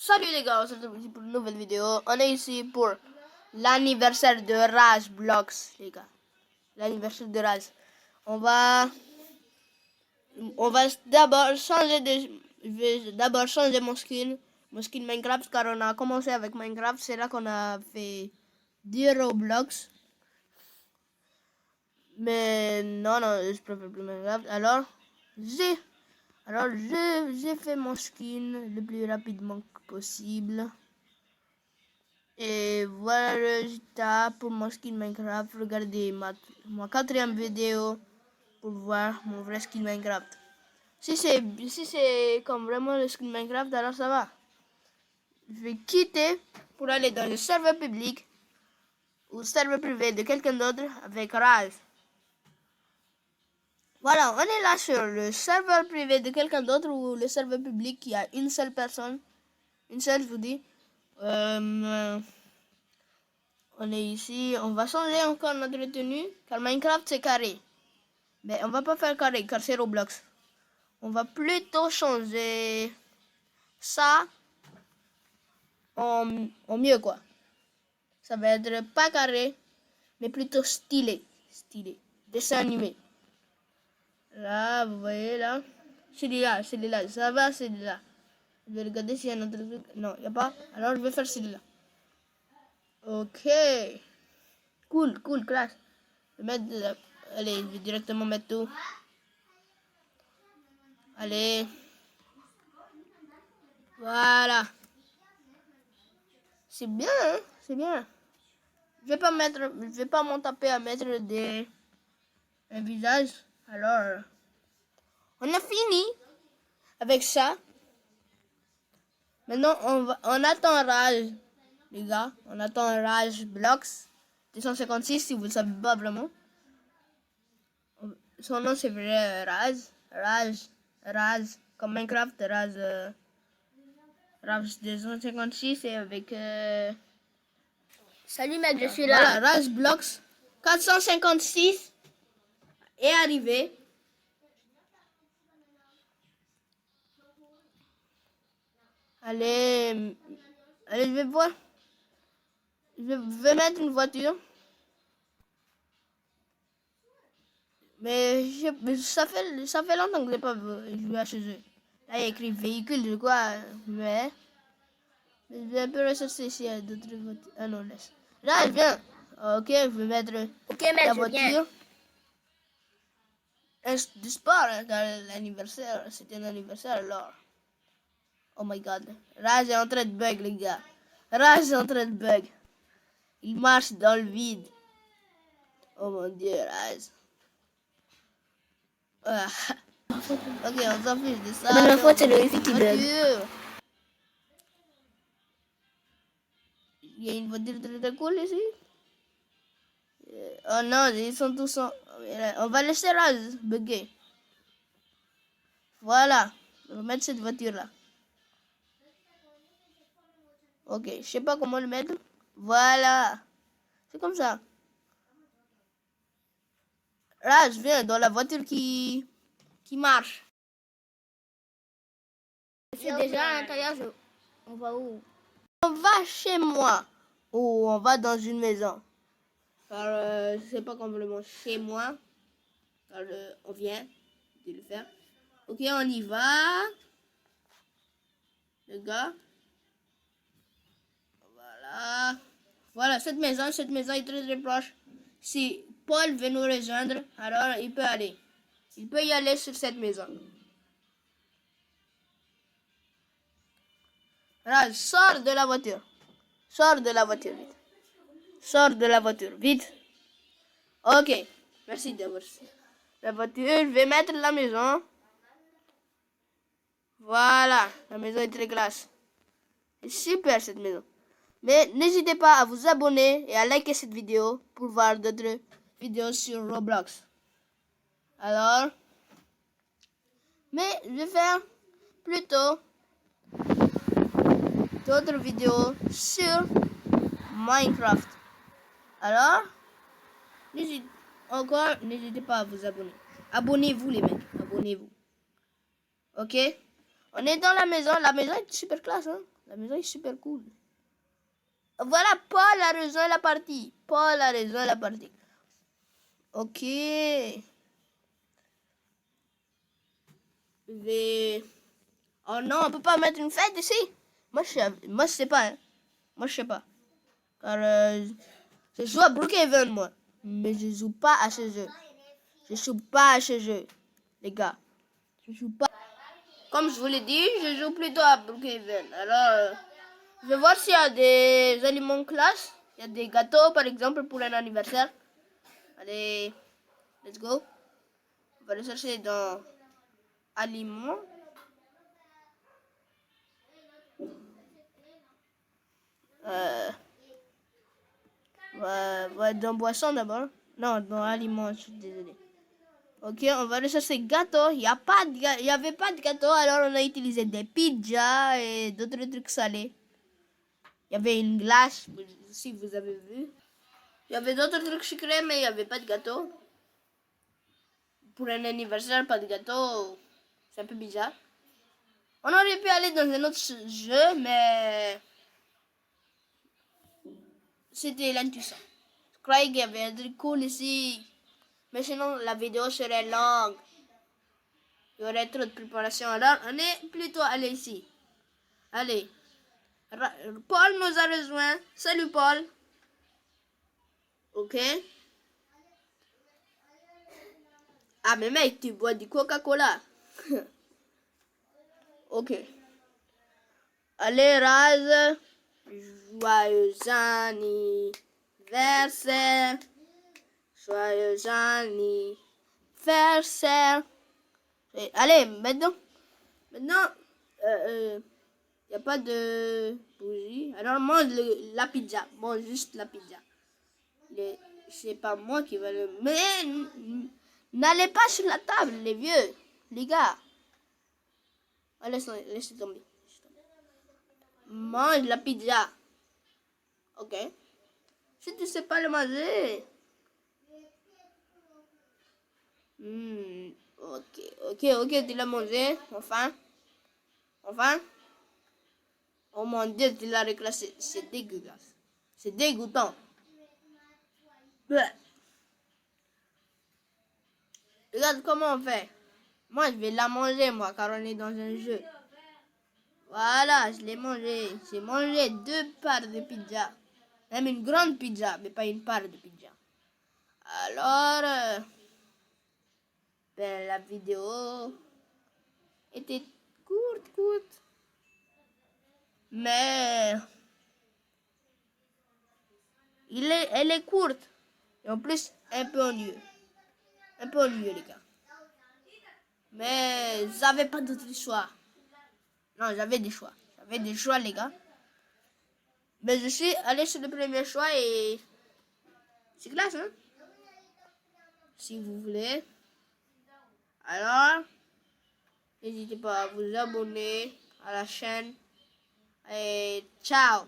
Salut les gars, on se retrouve ici pour une nouvelle vidéo. On est ici pour l'anniversaire de Raz Blocks, les gars. L'anniversaire de Raz. On va d'abord changer je vais d'abord changer mon skin Minecraft, car on a commencé avec Minecraft. C'est là qu'on a fait 10 Roblox. Mais non, je préfère plus Minecraft. Alors, j'ai fait mon skin le plus rapidement possible. Et voilà le résultat pour mon skin Minecraft. Regardez ma 4e vidéo pour voir mon vrai skin Minecraft. Si c'est comme vraiment le skin Minecraft, alors ça va. Je vais quitter pour aller dans le serveur public ou serveur privé de quelqu'un d'autre avec Raz. Voilà, on est là sur le serveur privé de quelqu'un d'autre ou le serveur public qui a une seule personne. Une seule, je vous dis. On est ici, on va changer encore notre tenue, car Minecraft c'est carré. Mais on va pas faire carré, car c'est Roblox. On va plutôt changer ça en mieux, quoi. Ça va être pas carré, mais plutôt stylé. Dessin animé. Là, vous voyez, là. Celui-là, ça va, celui-là. Je vais regarder s'il y a un autre truc. Non, il n'y a pas. Alors, je vais faire celui-là. Ok. Cool, classe. Je vais mettre... Allez, je vais directement mettre tout. Allez. Voilà. C'est bien, hein? C'est bien. Je vais pas m'en taper à mettre un visage. Alors, on a fini avec ça. Maintenant, on attend Rage, les gars. On attend Rage Blocks 256, si vous le savez pas vraiment. Son nom, c'est vrai, Raz, comme Minecraft, Raz 256 et avec... Salut mec, je suis là. Voilà, Raz Blocks 456 est arrivé. Allez, je vais voir. Je vais mettre une voiture. Mais ça fait longtemps que je n'ai pas joué à ce jeu. Là, il y a écrit véhicule, je crois. Mais je vais un peu ressortir ici à d'autres voitures. Ah non, laisse. Là, je viens. Ok, je vais mettre la voiture. Du sport, hein, car l'anniversaire, c'était un anniversaire alors. Oh my god. Rage est en train de bug, les gars. Rage est en train de bug. Il marche dans le vide. Oh mon dieu, Rage. Ah. Ok, on s'en fiche de ça. La fois, c'est le wifi qui bug. Il y a une voiture très cool ici. Oh non, ils sont tous on va laisser Rage bugger. Voilà. On va mettre cette voiture-là. Ok, je sais pas comment le mettre. Voilà. C'est comme ça. Rage, viens dans la voiture qui marche. C'est déjà à l'intérieur, on va où? On va chez moi ou on va dans une maison. Car c'est pas complètement chez moi. Car on vient de le faire. Ok, on y va. Les gars. Voilà. Voilà, cette maison est très proche. Si Paul veut nous rejoindre, alors il peut aller. Il peut y aller sur cette maison. Raj, sors de la voiture. Sors de la voiture, vite. Sors de la voiture, vite. Ok, merci d'avoir la voiture. Je vais mettre la maison. Voilà, la maison est très classe. C'est super cette maison. Mais n'hésitez pas à vous abonner et à liker cette vidéo pour voir d'autres vidéos sur Roblox. Alors, mais je vais faire plutôt d'autres vidéos sur Minecraft. Alors, n'hésitez pas à vous abonner. Abonnez-vous les mecs, abonnez-vous. Ok? On est dans la maison est super classe, hein? La maison est super cool. Voilà, Paul a rejoint la partie. Paul a rejoint la partie. Ok. Oh non, on peut pas mettre une fête ici. Moi, je sais pas. Hein. Moi, je sais pas. Car je joue à Brookhaven, moi. Mais je joue pas à ce jeu. Je joue pas à ce jeu, les gars. Je joue pas. Comme je vous l'ai dit, je joue plutôt à Brookhaven. Alors, je vais voir s'il y a des aliments classe. Il y a des gâteaux, par exemple, pour un anniversaire. Allez, let's go. On va le chercher dans aliments. Dans boisson d'abord. Non, dans aliments, je suis désolé. Ok, on va rechercher gâteau. Il n'y avait pas de gâteau, alors on a utilisé des pizzas et d'autres trucs salés. Il y avait une glace, si vous avez vu. Il y avait d'autres trucs sucrés, mais il n'y avait pas de gâteau. Pour un anniversaire, pas de gâteau, c'est un peu bizarre. On aurait pu aller dans un autre jeu, mais c'était l'intéressant. Je croyais qu'il y avait un truc cool ici. Mais sinon, la vidéo serait longue. Il y aurait trop de préparation. Alors, on est plutôt allé ici. Allez. Paul nous a rejoint. Salut, Paul. Ok. Ah, mais mec, tu bois du Coca-Cola. Ok. Allez, Raz. Joyeux anniversaire. Joyeux anniversaire. Et allez, maintenant, il n'y a pas de bougie. Alors, mange la pizza. Mange juste la pizza. C'est pas moi qui vais le... Mais n'allez pas sur la table, les vieux. Les gars. Oh, laissez tomber. Mange la pizza. Ok. Si tu sais pas le manger. Ok, tu l'as mangé. Enfin. Oh mon Dieu, tu l'as reclassé. C'est dégueulasse. C'est dégoûtant. Bleh. Regarde comment on fait. Moi, je vais la manger, moi, car on est dans un jeu. Voilà, je l'ai mangé. J'ai mangé 2 parts de pizza. Même une grande pizza, mais pas une part de pizza. Alors, la vidéo était courte. Mais elle est courte. Et en plus, un peu ennuyeux. Les gars. Mais j'avais pas d'autre choix. Non, j'avais des choix. Les gars. Mais je suis allé sur le premier choix et c'est classe, hein? Si vous voulez. Alors, n'hésitez pas à vous abonner à la chaîne. Et ciao!